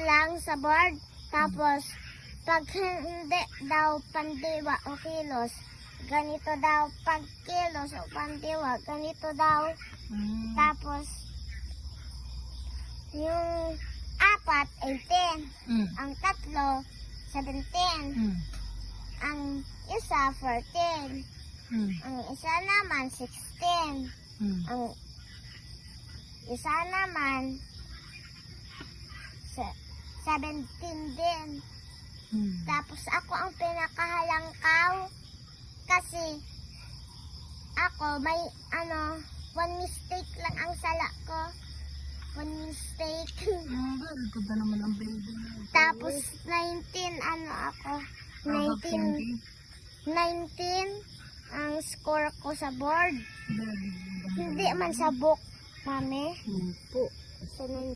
lang sa board. Tapos, pag hindi daw pandiwa o kilos, ganito daw. Pag kilos o pandiwa, ganito daw. Tapos, yung 4, 18. Ang 3, 17. Ang isa, 14. Ang isa naman, 16. Ang isa naman, 17 din. Tapos ako ang pinakahalangkaw kasi ako may one mistake lang ang sala ko. One mistake. Ganda naman ang building. Tapos 19 ako. 19 ang score ko sa board. Hindi man sa book, mami. Po. So,